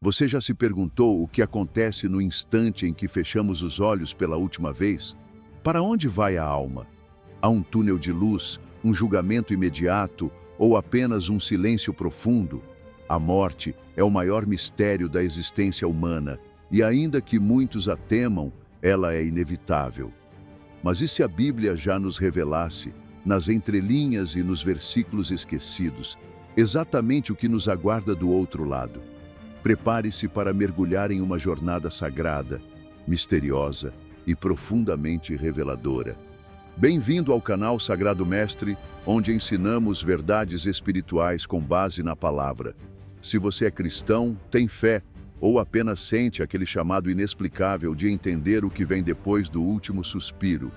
Você já se perguntou o que acontece no instante em que fechamos os olhos pela última vez? Para onde vai a alma? Há um túnel de luz, um julgamento imediato ou apenas um silêncio profundo? A morte é o maior mistério da existência humana e, ainda que muitos a temam, ela é inevitável. Mas e se a Bíblia já nos revelasse, nas entrelinhas e nos versículos esquecidos, exatamente o que nos aguarda do outro lado? Prepare-se para mergulhar em uma jornada sagrada, misteriosa e profundamente reveladora. Bem-vindo ao canal Sagrado Mestre, onde ensinamos verdades espirituais com base na palavra. Se você é cristão, tem fé, ou apenas sente aquele chamado inexplicável de entender o que vem depois do último suspiro,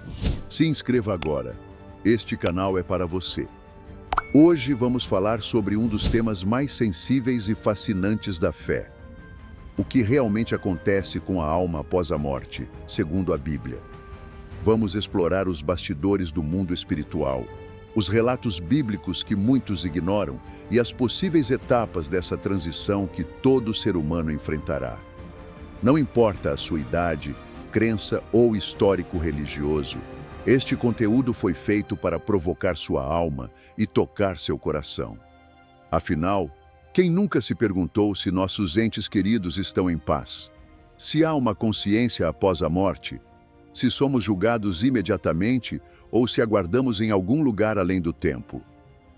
se inscreva agora. Este canal é para você. Hoje vamos falar sobre um dos temas mais sensíveis e fascinantes da fé. O que realmente acontece com a alma após a morte, segundo a Bíblia. Vamos explorar os bastidores do mundo espiritual, os relatos bíblicos que muitos ignoram e as possíveis etapas dessa transição que todo ser humano enfrentará. Não importa a sua idade, crença ou histórico religioso, este conteúdo foi feito para provocar sua alma e tocar seu coração. Afinal, quem nunca se perguntou se nossos entes queridos estão em paz? Se há uma consciência após a morte? Se somos julgados imediatamente ou se aguardamos em algum lugar além do tempo?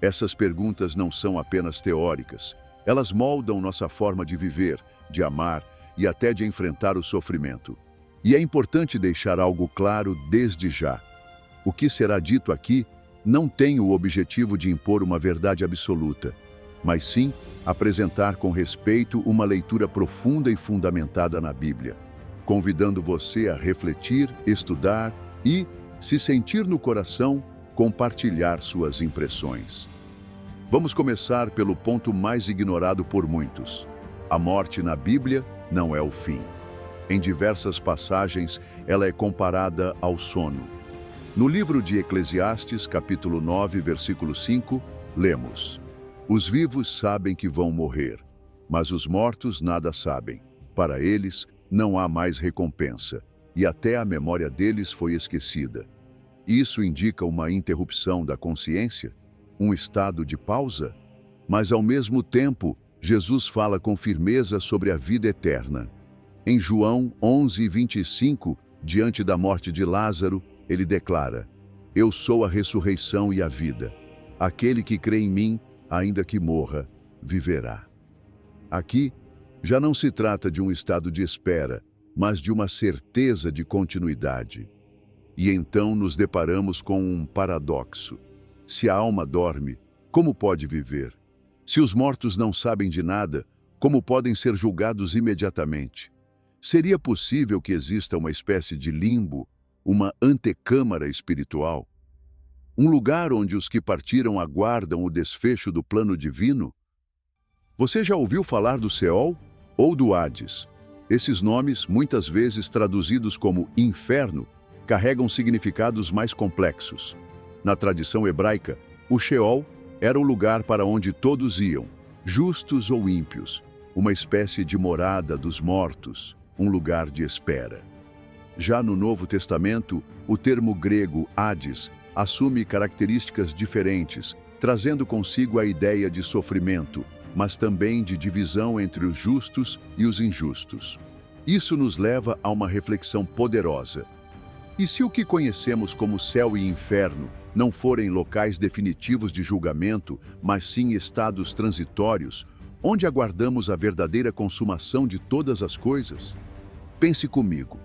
Essas perguntas não são apenas teóricas. Elas moldam nossa forma de viver, de amar e até de enfrentar o sofrimento. E é importante deixar algo claro desde já. O que será dito aqui não tem o objetivo de impor uma verdade absoluta, mas sim apresentar com respeito uma leitura profunda e fundamentada na Bíblia, convidando você a refletir, estudar e, se sentir no coração, compartilhar suas impressões. Vamos começar pelo ponto mais ignorado por muitos. A morte na Bíblia não é o fim. Em diversas passagens, ela é comparada ao sono. No livro de Eclesiastes, capítulo 9, versículo 5, lemos: Os vivos sabem que vão morrer, mas os mortos nada sabem. Para eles não há mais recompensa, e até a memória deles foi esquecida. Isso indica uma interrupção da consciência? Um estado de pausa? Mas ao mesmo tempo, Jesus fala com firmeza sobre a vida eterna. Em João 11, 25, diante da morte de Lázaro, ele declara: Eu sou a ressurreição e a vida. Aquele que crê em mim, ainda que morra, viverá. Aqui, já não se trata de um estado de espera, mas de uma certeza de continuidade. E então nos deparamos com um paradoxo. Se a alma dorme, como pode viver? Se os mortos não sabem de nada, como podem ser julgados imediatamente? Seria possível que exista uma espécie de limbo, uma antecâmara espiritual? Um lugar onde os que partiram aguardam o desfecho do plano divino? Você já ouviu falar do Seol ou do Hades? Esses nomes, muitas vezes traduzidos como inferno, carregam significados mais complexos. Na tradição hebraica, o Sheol era o lugar para onde todos iam, justos ou ímpios, uma espécie de morada dos mortos, um lugar de espera. Já no Novo Testamento, o termo grego Hades assume características diferentes, trazendo consigo a ideia de sofrimento, mas também de divisão entre os justos e os injustos. Isso nos leva a uma reflexão poderosa. E se o que conhecemos como céu e inferno não forem locais definitivos de julgamento, mas sim estados transitórios, onde aguardamos a verdadeira consumação de todas as coisas? Pense comigo.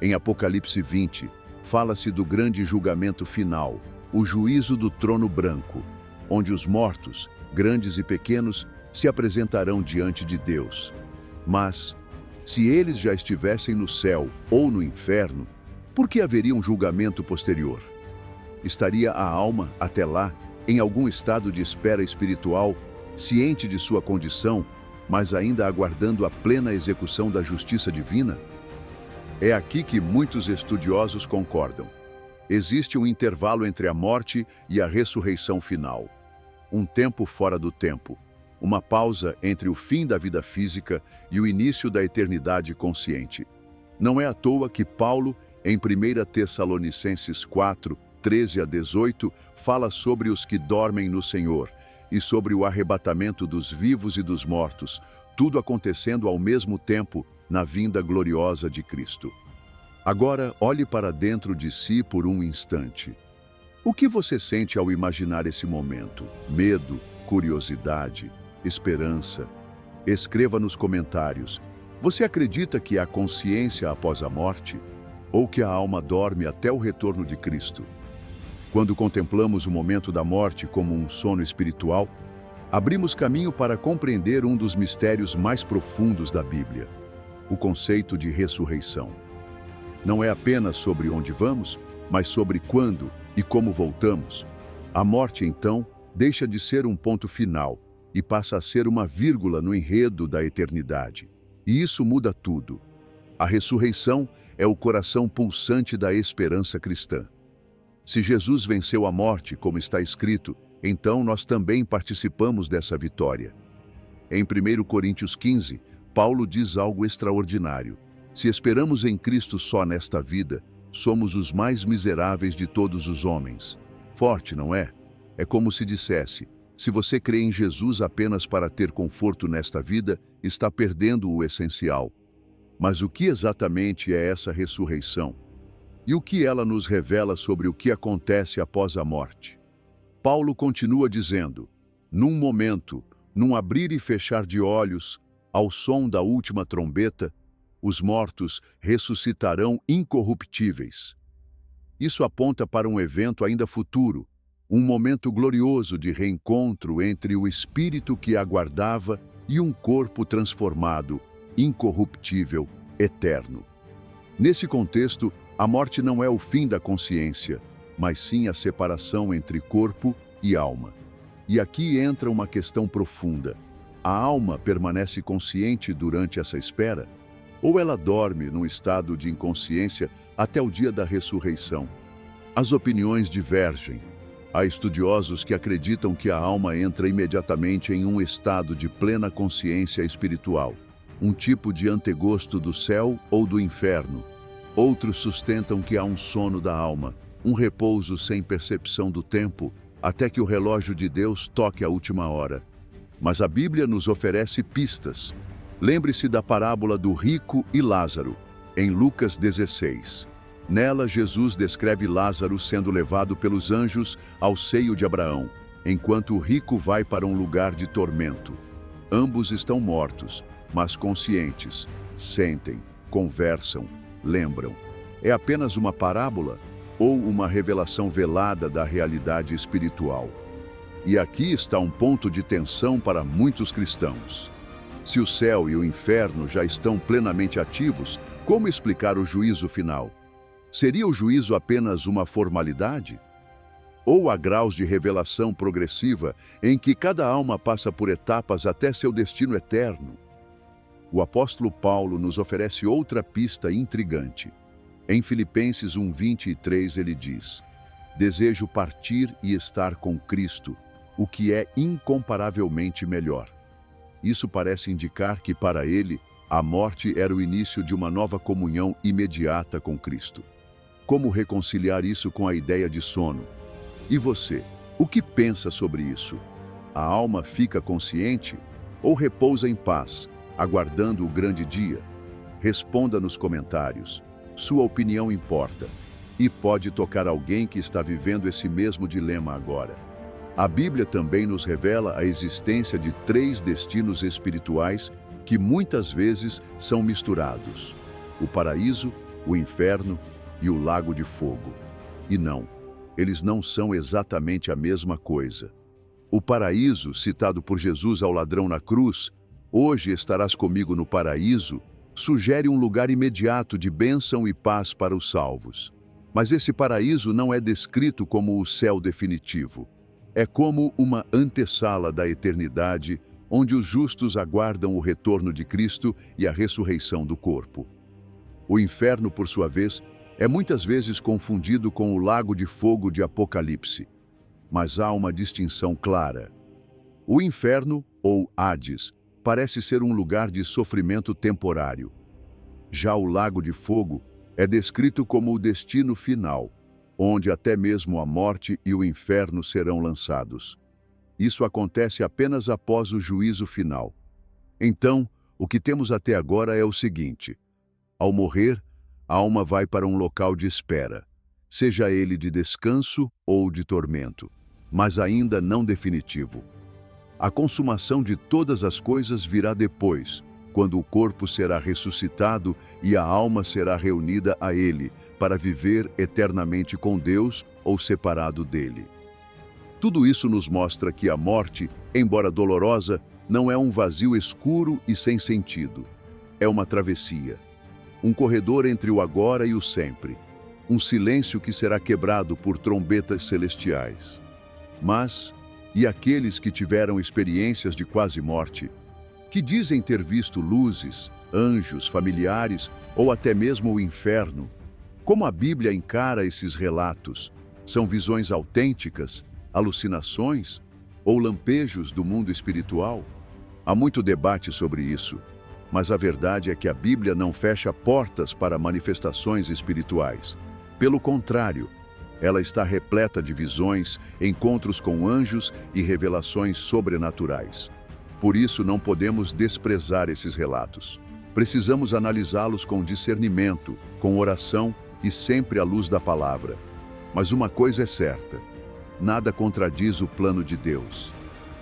Em Apocalipse 20, fala-se do grande julgamento final, o juízo do trono branco, onde os mortos, grandes e pequenos, se apresentarão diante de Deus. Mas, se eles já estivessem no céu ou no inferno, por que haveria um julgamento posterior? Estaria a alma, até lá, em algum estado de espera espiritual, ciente de sua condição, mas ainda aguardando a plena execução da justiça divina? É aqui que muitos estudiosos concordam. Existe um intervalo entre a morte e a ressurreição final. Um tempo fora do tempo. uma pausa entre o fim da vida física e o início da eternidade consciente. Não é à toa que Paulo, em 1 Tessalonicenses 4, 13 a 18, fala sobre os que dormem no Senhor e sobre o arrebatamento dos vivos e dos mortos, tudo acontecendo ao mesmo tempo na vinda gloriosa de Cristo. Agora, olhe para dentro de si por um instante. O que você sente ao imaginar esse momento? Medo, curiosidade, esperança? Escreva nos comentários. Você acredita que há consciência após a morte? Ou que a alma dorme até o retorno de Cristo? Quando contemplamos o momento da morte como um sono espiritual, abrimos caminho para compreender um dos mistérios mais profundos da Bíblia, o conceito de ressurreição. Não é apenas sobre onde vamos, mas sobre quando e como voltamos. A morte, então, deixa de ser um ponto final e passa a ser uma vírgula no enredo da eternidade. E isso muda tudo. A ressurreição é o coração pulsante da esperança cristã. Se Jesus venceu a morte, como está escrito, então nós também participamos dessa vitória. Em 1 Coríntios 15, Paulo diz algo extraordinário. Se esperamos em Cristo só nesta vida, somos os mais miseráveis de todos os homens. Forte, não é? É como se dissesse, se você crê em Jesus apenas para ter conforto nesta vida, está perdendo o essencial. Mas o que exatamente é essa ressurreição? E o que ela nos revela sobre o que acontece após a morte? Paulo continua dizendo, num momento, num abrir e fechar de olhos, ao som da última trombeta, os mortos ressuscitarão incorruptíveis. Isso aponta para um evento ainda futuro, um momento glorioso de reencontro entre o espírito que aguardava e um corpo transformado, incorruptível, eterno. Nesse contexto, a morte não é o fim da consciência, mas sim a separação entre corpo e alma. E aqui entra uma questão profunda. A alma permanece consciente durante essa espera? Ou ela dorme num estado de inconsciência até o dia da ressurreição? As opiniões divergem. Há estudiosos que acreditam que a alma entra imediatamente em um estado de plena consciência espiritual, um tipo de antegosto do céu ou do inferno. Outros sustentam que há um sono da alma, um repouso sem percepção do tempo, até que o relógio de Deus toque a última hora. Mas a Bíblia nos oferece pistas. Lembre-se da parábola do rico e Lázaro, em Lucas 16. Nela, Jesus descreve Lázaro sendo levado pelos anjos ao seio de Abraão, enquanto o rico vai para um lugar de tormento. Ambos estão mortos, mas conscientes, sentem, conversam, lembram. É apenas uma parábola ou uma revelação velada da realidade espiritual? E aqui está um ponto de tensão para muitos cristãos. Se o céu e o inferno já estão plenamente ativos, como explicar o juízo final? Seria o juízo apenas uma formalidade? Ou há graus de revelação progressiva em que cada alma passa por etapas até seu destino eterno? O apóstolo Paulo nos oferece outra pista intrigante. Em Filipenses 1:23 ele diz: "Desejo partir e estar com Cristo, o que é incomparavelmente melhor." Isso parece indicar que, para ele, a morte era o início de uma nova comunhão imediata com Cristo. Como reconciliar isso com a ideia de sono? E você, o que pensa sobre isso? A alma fica consciente ou repousa em paz, aguardando o grande dia? Responda nos comentários. Sua opinião importa e pode tocar alguém que está vivendo esse mesmo dilema agora. A Bíblia também nos revela a existência de 3 destinos espirituais que muitas vezes são misturados: o paraíso, o inferno e o lago de fogo. E não, eles não são exatamente a mesma coisa. O paraíso, citado por Jesus ao ladrão na cruz, "Hoje estarás comigo no paraíso", sugere um lugar imediato de bênção e paz para os salvos. Mas esse paraíso não é descrito como o céu definitivo. É como uma antessala da eternidade, onde os justos aguardam o retorno de Cristo e a ressurreição do corpo. O inferno, por sua vez, é muitas vezes confundido com o lago de fogo de Apocalipse. Mas há uma distinção clara. O inferno, ou Hades, parece ser um lugar de sofrimento temporário. Já o Lago de Fogo é descrito como o destino final, onde até mesmo a morte e o inferno serão lançados. Isso acontece apenas após o juízo final. Então, o que temos até agora é o seguinte: ao morrer, a alma vai para um local de espera, seja ele de descanso ou de tormento, mas ainda não definitivo. A consumação de todas as coisas virá depois, quando o corpo será ressuscitado e a alma será reunida a ele, para viver eternamente com Deus ou separado dele. Tudo isso nos mostra que a morte, embora dolorosa, não é um vazio escuro e sem sentido. É uma travessia, um corredor entre o agora e o sempre, um silêncio que será quebrado por trombetas celestiais. Mas, e aqueles que tiveram experiências de quase morte, que dizem ter visto luzes, anjos, familiares ou até mesmo o inferno? Como a Bíblia encara esses relatos? São visões autênticas, alucinações ou lampejos do mundo espiritual? Há muito debate sobre isso, mas a verdade é que a Bíblia não fecha portas para manifestações espirituais. Pelo contrário, ela está repleta de visões, encontros com anjos e revelações sobrenaturais. Por isso, não podemos desprezar esses relatos. Precisamos analisá-los com discernimento, com oração e sempre à luz da palavra. Mas uma coisa é certa: nada contradiz o plano de Deus.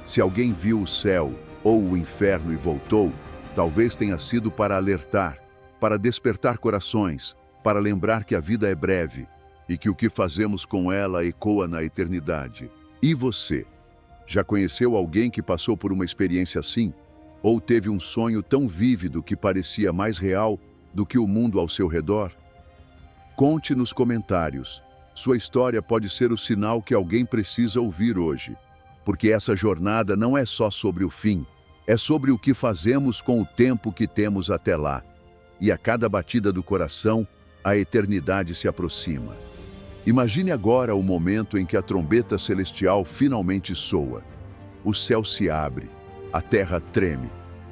Se alguém viu o céu ou o inferno e voltou, talvez tenha sido para alertar, para despertar corações, para lembrar que a vida é breve e que o que fazemos com ela ecoa na eternidade. E você? Já conheceu alguém que passou por uma experiência assim? Ou teve um sonho tão vívido que parecia mais real do que o mundo ao seu redor? Conte nos comentários. Sua história pode ser o sinal que alguém precisa ouvir hoje. Porque essa jornada não é só sobre o fim, é sobre o que fazemos com o tempo que temos até lá. E a cada batida do coração, a eternidade se aproxima. Imagine agora o momento em que a trombeta celestial finalmente soa. O céu se abre, a terra treme,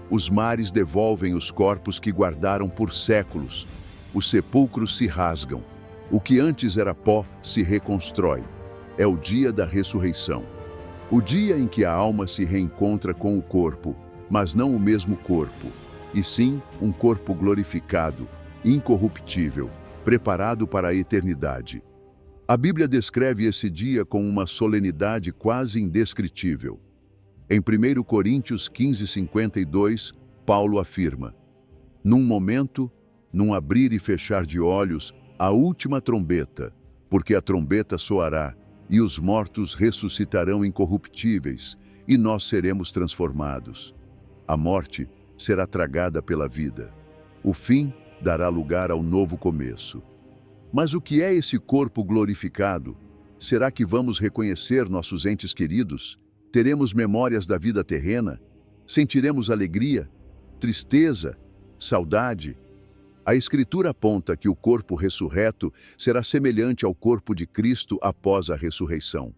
os mares devolvem os corpos que guardaram por séculos, os sepulcros se rasgam, o que antes era pó se reconstrói. É o dia da ressurreição. O dia em que a alma se reencontra com o corpo, mas não o mesmo corpo, e sim um corpo glorificado, incorruptível, preparado para a eternidade. A Bíblia descreve esse dia com uma solenidade quase indescritível. Em 1 Coríntios 15:52, Paulo afirma: num momento, num abrir e fechar de olhos, a última trombeta, porque a trombeta soará, e os mortos ressuscitarão incorruptíveis, e nós seremos transformados. A morte será tragada pela vida. O fim dará lugar ao novo começo. Mas o que é esse corpo glorificado? Será que vamos reconhecer nossos entes queridos? Teremos memórias da vida terrena? Sentiremos alegria, tristeza, saudade? A Escritura aponta que o corpo ressurreto será semelhante ao corpo de Cristo após a ressurreição.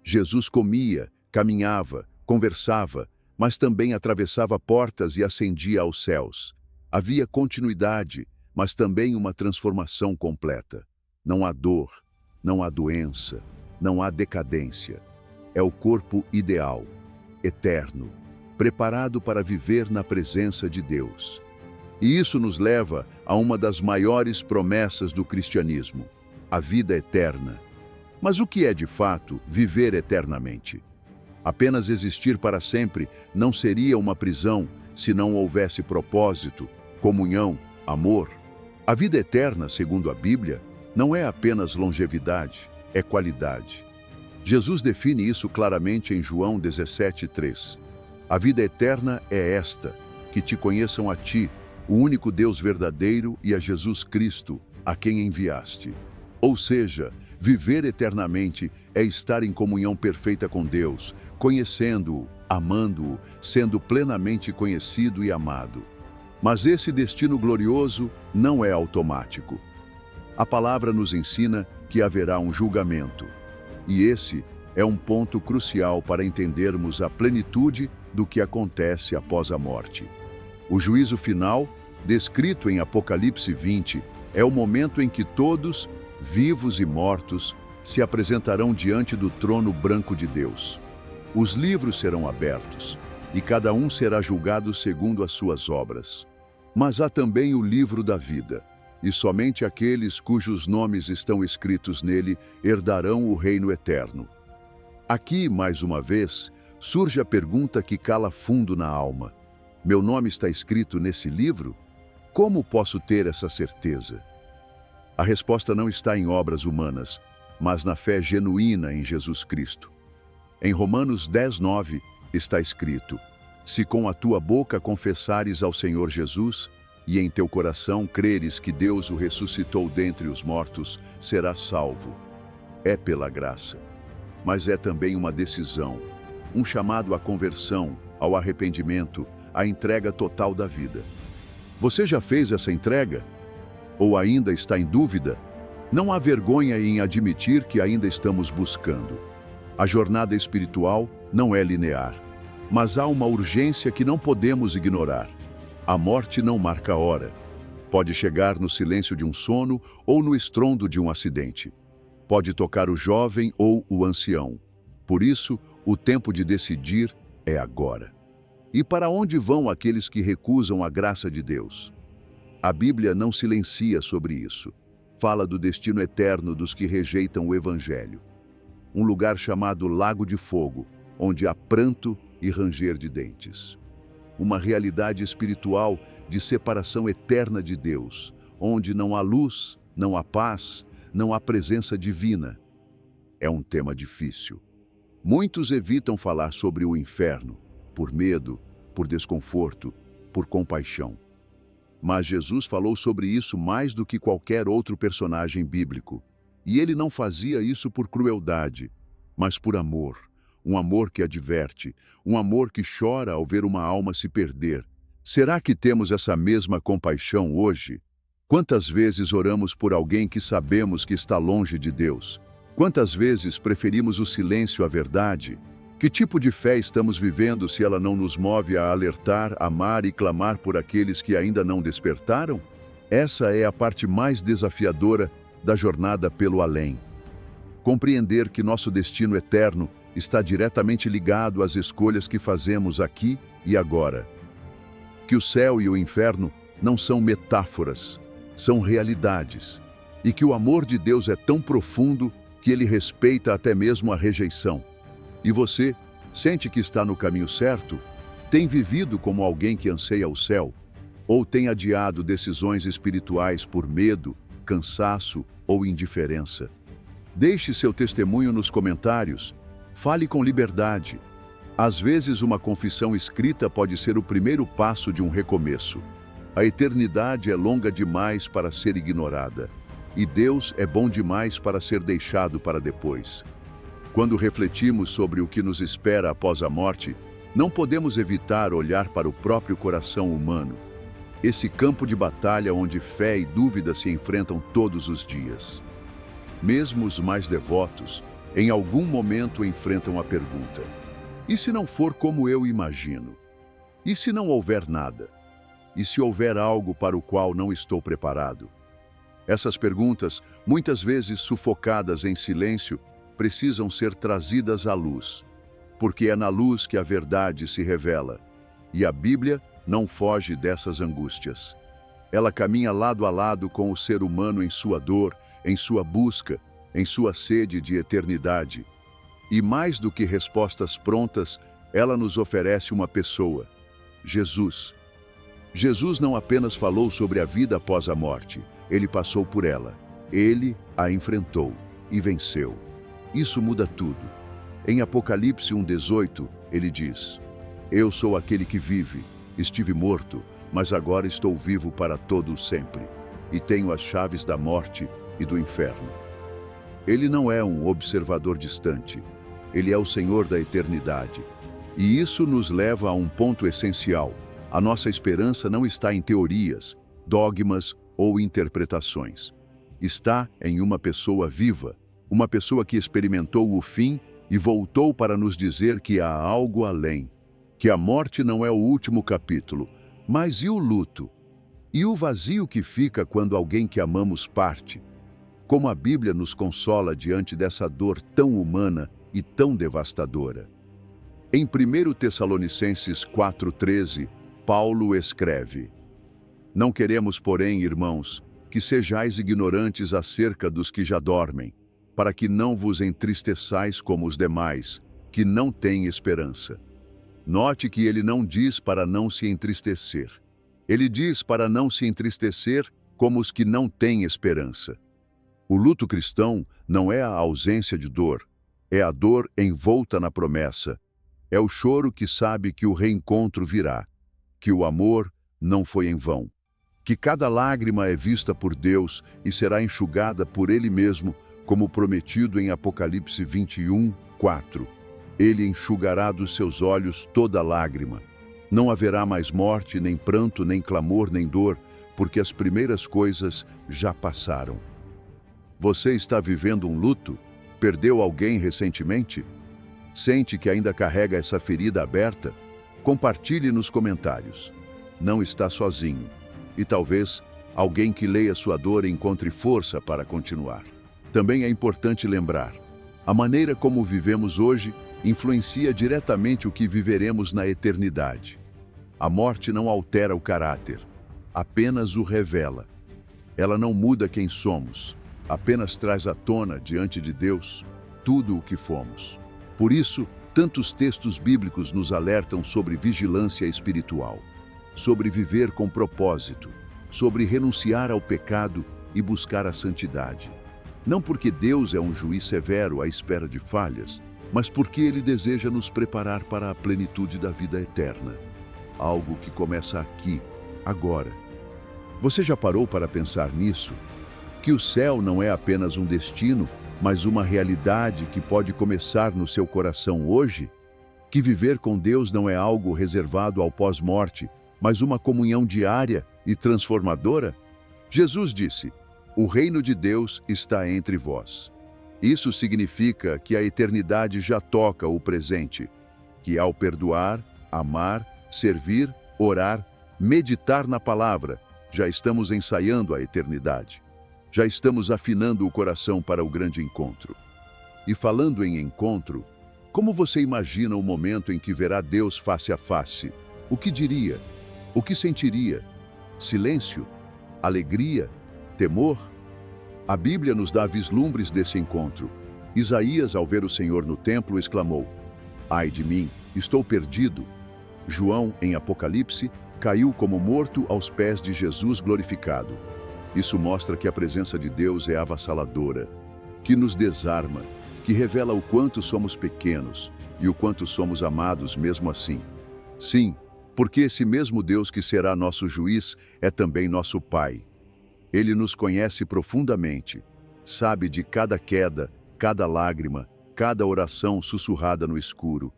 Jesus comia, caminhava, conversava, mas também atravessava portas e ascendia aos céus. Havia continuidade, mas também uma transformação completa. Não há dor, não há doença, não há decadência. É o corpo ideal, eterno, preparado para viver na presença de Deus. E isso nos leva a uma das maiores promessas do cristianismo, a vida eterna. Mas o que é, de fato, viver eternamente? Apenas existir para sempre não seria uma prisão se não houvesse propósito, comunhão, amor. A vida eterna, segundo a Bíblia, não é apenas longevidade, é qualidade. Jesus define isso claramente em João 17:3. A vida eterna é esta, que te conheçam a ti, o único Deus verdadeiro, e a Jesus Cristo, a quem enviaste. Ou seja, viver eternamente é estar em comunhão perfeita com Deus, conhecendo-o, amando-o, sendo plenamente conhecido e amado. Mas esse destino glorioso não é automático. A palavra nos ensina que haverá um julgamento. E esse é um ponto crucial para entendermos a plenitude do que acontece após a morte. O juízo final, descrito em Apocalipse 20, é o momento em que todos, vivos e mortos, se apresentarão diante do trono branco de Deus. Os livros serão abertos, e cada um será julgado segundo as suas obras. Mas há também o livro da vida, e somente aqueles cujos nomes estão escritos nele herdarão o reino eterno. Aqui, mais uma vez, surge a pergunta que cala fundo na alma. Meu nome está escrito nesse livro? Como posso ter essa certeza? A resposta não está em obras humanas, mas na fé genuína em Jesus Cristo. Em Romanos 10:9 está escrito: se com a tua boca confessares ao Senhor Jesus e em teu coração creres que Deus o ressuscitou dentre os mortos, serás salvo. É pela graça. Mas é também uma decisão, um chamado à conversão, ao arrependimento, à entrega total da vida. Você já fez essa entrega? Ou ainda está em dúvida? Não há vergonha em admitir que ainda estamos buscando. A jornada espiritual não é linear, mas há uma urgência que não podemos ignorar. A morte não marca a hora. Pode chegar no silêncio de um sono ou no estrondo de um acidente. Pode tocar o jovem ou o ancião. Por isso, o tempo de decidir é agora. E para onde vão aqueles que recusam a graça de Deus? A Bíblia não silencia sobre isso. Fala do destino eterno dos que rejeitam o Evangelho. Um lugar chamado Lago de Fogo, onde há pranto e ranger de dentes. Uma realidade espiritual de separação eterna de Deus, onde não há luz, não há paz, não há presença divina. É um tema difícil. Muitos evitam falar sobre o inferno, por medo, por desconforto, por compaixão. Mas Jesus falou sobre isso mais do que qualquer outro personagem bíblico. E ele não fazia isso por crueldade, mas por amor. Um amor que adverte, um amor que chora ao ver uma alma se perder. Será que temos essa mesma compaixão hoje? Quantas vezes oramos por alguém que sabemos que está longe de Deus? Quantas vezes preferimos o silêncio à verdade? Que tipo de fé estamos vivendo se ela não nos move a alertar, amar e clamar por aqueles que ainda não despertaram? Essa é a parte mais desafiadora da jornada pelo além. Compreender que nosso destino eterno está diretamente ligado às escolhas que fazemos aqui e agora. Que o céu e o inferno não são metáforas, são realidades. E que o amor de Deus é tão profundo que ele respeita até mesmo a rejeição. E você, sente que está no caminho certo? Tem vivido como alguém que anseia o céu? Ou tem adiado decisões espirituais por medo, cansaço ou indiferença? Deixe seu testemunho nos comentários. Fale com liberdade. Às vezes, uma confissão escrita pode ser o primeiro passo de um recomeço. A eternidade é longa demais para ser ignorada. E Deus é bom demais para ser deixado para depois. Quando refletimos sobre o que nos espera após a morte, não podemos evitar olhar para o próprio coração humano. Esse campo de batalha onde fé e dúvida se enfrentam todos os dias. Mesmo os mais devotos, em algum momento enfrentam a pergunta: e se não for como eu imagino? E se não houver nada? E se houver algo para o qual não estou preparado? Essas perguntas, muitas vezes sufocadas em silêncio, precisam ser trazidas à luz, porque é na luz que a verdade se revela. E a Bíblia não foge dessas angústias. Ela caminha lado a lado com o ser humano em sua dor, em sua busca, em sua sede de eternidade. E mais do que respostas prontas, ela nos oferece uma pessoa, Jesus. Jesus não apenas falou sobre a vida após a morte, ele passou por ela. Ele a enfrentou e venceu. Isso muda tudo. Em Apocalipse 1:18, ele diz: eu sou aquele que vive, estive morto, mas agora estou vivo para todo o sempre, e tenho as chaves da morte e do inferno. Ele não é um observador distante, ele é o Senhor da eternidade. E isso nos leva a um ponto essencial. A nossa esperança não está em teorias, dogmas ou interpretações. Está em uma pessoa viva, uma pessoa que experimentou o fim e voltou para nos dizer que há algo além, que a morte não é o último capítulo, mas e o luto? E o vazio que fica quando alguém que amamos parte? Como a Bíblia nos consola diante dessa dor tão humana e tão devastadora. Em 1 Tessalonicenses 4,13, Paulo escreve: Não queremos, porém, irmãos, que sejais ignorantes acerca dos que já dormem, para que não vos entristeçais como os demais, que não têm esperança. Note que ele não diz para não se entristecer. Ele diz para não se entristecer como os que não têm esperança. O luto cristão não é a ausência de dor, é a dor envolta na promessa. É o choro que sabe que o reencontro virá, que o amor não foi em vão, que cada lágrima é vista por Deus e será enxugada por Ele mesmo, como prometido em Apocalipse 21:4. Ele enxugará dos seus olhos toda lágrima. Não haverá mais morte, nem pranto, nem clamor, nem dor, porque as primeiras coisas já passaram. Você está vivendo um luto? Perdeu alguém recentemente? Sente que ainda carrega essa ferida aberta? Compartilhe nos comentários. Não está sozinho. E talvez alguém que leia sua dor encontre força para continuar. Também é importante lembrar: a maneira como vivemos hoje influencia diretamente o que viveremos na eternidade. A morte não altera o caráter, apenas o revela. Ela não muda quem somos, apenas traz à tona, diante de Deus, tudo o que fomos. Por isso, tantos textos bíblicos nos alertam sobre vigilância espiritual, sobre viver com propósito, sobre renunciar ao pecado e buscar a santidade. Não porque Deus é um juiz severo à espera de falhas, mas porque Ele deseja nos preparar para a plenitude da vida eterna. Algo que começa aqui, agora. Você já parou para pensar nisso? Que o céu não é apenas um destino, mas uma realidade que pode começar no seu coração hoje? Que viver com Deus não é algo reservado ao pós-morte, mas uma comunhão diária e transformadora? Jesus disse: O reino de Deus está entre vós. Isso significa que a eternidade já toca o presente, que ao perdoar, amar, servir, orar, meditar na palavra, já estamos ensaiando a eternidade. Já estamos afinando o coração para o grande encontro. E falando em encontro, como você imagina o momento em que verá Deus face a face? O que diria? O que sentiria? Silêncio? Alegria? Temor? A Bíblia nos dá vislumbres desse encontro. Isaías, ao ver o Senhor no templo, exclamou: Ai de mim, estou perdido. João, em Apocalipse, caiu como morto aos pés de Jesus glorificado. Isso mostra que a presença de Deus é avassaladora, que nos desarma, que revela o quanto somos pequenos e o quanto somos amados mesmo assim. Sim, porque esse mesmo Deus que será nosso juiz é também nosso Pai. Ele nos conhece profundamente, sabe de cada queda, cada lágrima, cada oração sussurrada no escuro.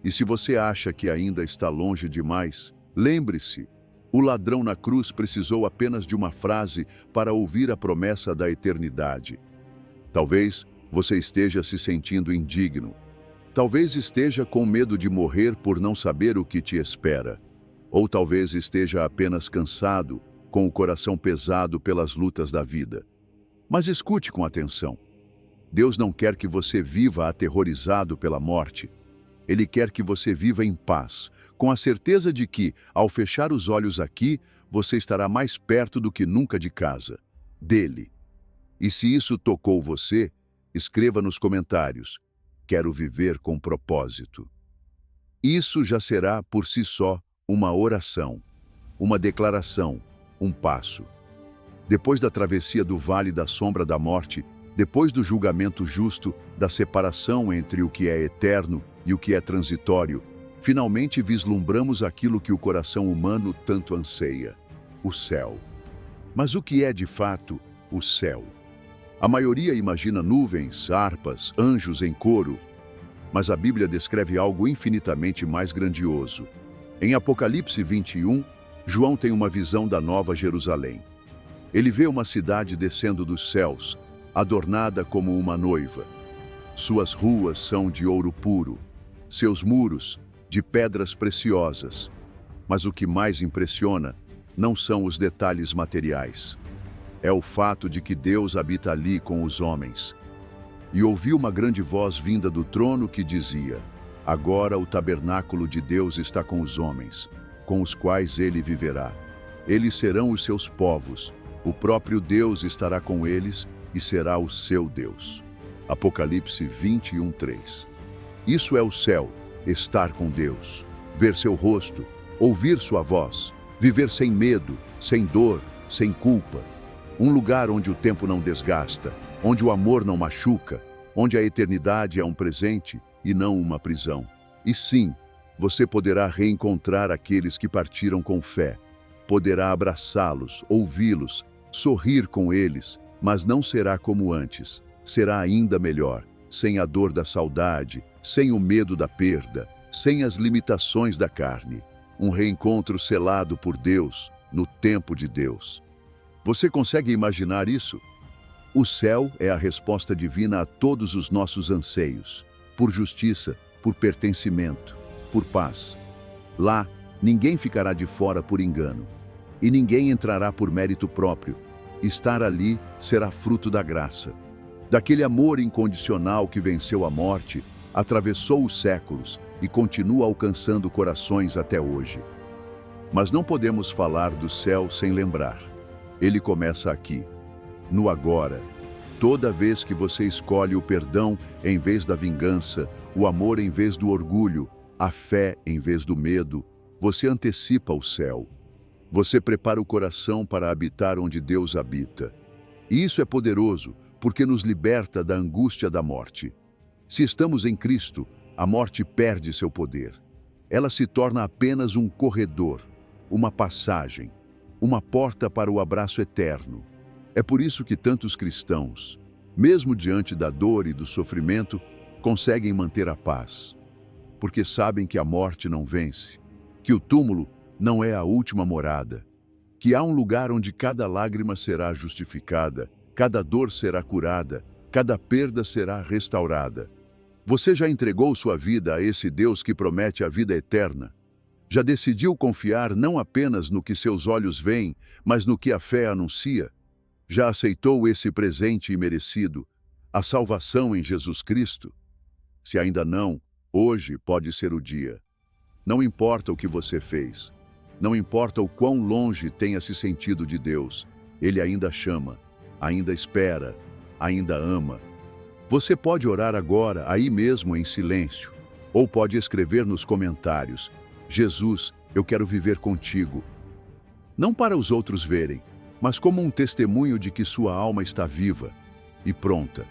E se você acha que ainda está longe demais, lembre-se: o ladrão na cruz precisou apenas de uma frase para ouvir a promessa da eternidade. Talvez você esteja se sentindo indigno. Talvez esteja com medo de morrer por não saber o que te espera. Ou talvez esteja apenas cansado, com o coração pesado pelas lutas da vida. Mas escute com atenção. Deus não quer que você viva aterrorizado pela morte. Ele quer que você viva em paz, com a certeza de que, ao fechar os olhos aqui, você estará mais perto do que nunca de casa, dele. E se isso tocou você, escreva nos comentários: quero viver com propósito. Isso já será, por si só, uma oração, uma declaração, um passo. Depois da travessia do vale da sombra da morte, depois do julgamento justo, da separação entre o que é eterno e o que é transitório, finalmente vislumbramos aquilo que o coração humano tanto anseia: o céu. Mas o que é de fato o céu? A maioria imagina nuvens, harpas, anjos em coro, mas a Bíblia descreve algo infinitamente mais grandioso. Em Apocalipse 21, João tem uma visão da Nova Jerusalém. Ele vê uma cidade descendo dos céus, adornada como uma noiva. Suas ruas são de ouro puro, seus muros de pedras preciosas. Mas o que mais impressiona não são os detalhes materiais. É o fato de que Deus habita ali com os homens. E ouvi uma grande voz vinda do trono que dizia: agora o tabernáculo de Deus está com os homens, com os quais ele viverá. Eles serão os seus povos, o próprio Deus estará com eles e será o seu Deus. Apocalipse 21:3. Isso é o céu, estar com Deus, ver seu rosto, ouvir sua voz, viver sem medo, sem dor, sem culpa. Um lugar onde o tempo não desgasta, onde o amor não machuca, onde a eternidade é um presente e não uma prisão. E sim, você poderá reencontrar aqueles que partiram com fé, poderá abraçá-los, ouvi-los, sorrir com eles, mas não será como antes. Será ainda melhor, sem a dor da saudade, sem o medo da perda, sem as limitações da carne. Um reencontro selado por Deus, no tempo de Deus. Você consegue imaginar isso? O céu é a resposta divina a todos os nossos anseios, por justiça, por pertencimento, por paz. Lá, ninguém ficará de fora por engano, e ninguém entrará por mérito próprio. Estar ali será fruto da graça, daquele amor incondicional que venceu a morte, atravessou os séculos e continua alcançando corações até hoje. Mas não podemos falar do céu sem lembrar. Ele começa aqui, no agora. Toda vez que você escolhe o perdão em vez da vingança, o amor em vez do orgulho, a fé em vez do medo, você antecipa o céu. Você prepara o coração para habitar onde Deus habita. E isso é poderoso, porque nos liberta da angústia da morte. Se estamos em Cristo, a morte perde seu poder. Ela se torna apenas um corredor, uma passagem, uma porta para o abraço eterno. É por isso que tantos cristãos, mesmo diante da dor e do sofrimento, conseguem manter a paz. Porque sabem que a morte não vence, que o túmulo não é a última morada, que há um lugar onde cada lágrima será justificada, cada dor será curada, cada perda será restaurada. Você já entregou sua vida a esse Deus que promete a vida eterna? Já decidiu confiar não apenas no que seus olhos veem, mas no que a fé anuncia? Já aceitou esse presente imerecido, a salvação em Jesus Cristo? Se ainda não, hoje pode ser o dia. Não importa o que você fez, não importa o quão longe tenha se sentido de Deus, Ele ainda chama, ainda espera, ainda ama. Você pode orar agora, aí mesmo em silêncio, ou pode escrever nos comentários: Jesus, eu quero viver contigo. Não para os outros verem, mas como um testemunho de que sua alma está viva e pronta.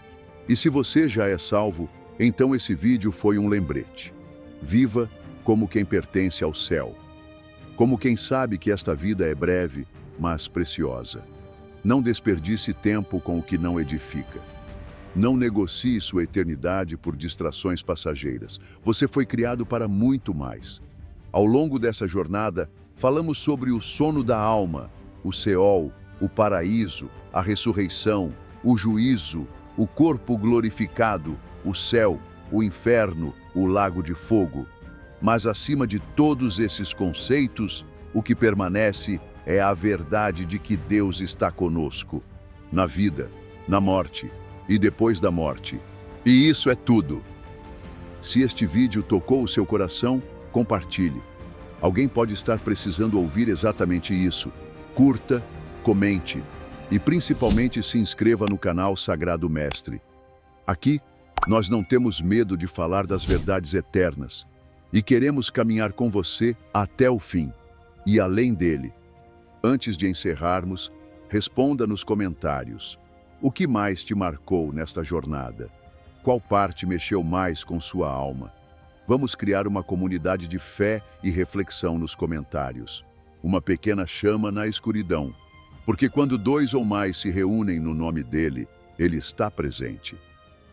E se você já é salvo, então esse vídeo foi um lembrete. Viva como quem pertence ao céu. Como quem sabe que esta vida é breve, mas preciosa. Não desperdice tempo com o que não edifica. Não negocie sua eternidade por distrações passageiras. Você foi criado para muito mais. Ao longo dessa jornada, falamos sobre o sono da alma, o Seol, o paraíso, a ressurreição, o juízo, o corpo glorificado, o céu, o inferno, o lago de fogo. Mas acima de todos esses conceitos, o que permanece é a verdade de que Deus está conosco, na vida, na morte e depois da morte. E isso é tudo. Se este vídeo tocou o seu coração, compartilhe. Alguém pode estar precisando ouvir exatamente isso. Curta, comente e principalmente se inscreva no canal Sagrado Mestre. Aqui, nós não temos medo de falar das verdades eternas e queremos caminhar com você até o fim e além dele. Antes de encerrarmos, responda nos comentários: o que mais te marcou nesta jornada? Qual parte mexeu mais com sua alma? Vamos criar uma comunidade de fé e reflexão nos comentários. Uma pequena chama na escuridão. Porque quando 2 ou mais se reúnem no nome dele, ele está presente.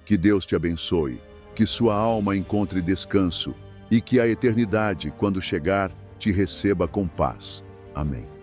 Que Deus te abençoe, que sua alma encontre descanso e que a eternidade, quando chegar, te receba com paz. Amém.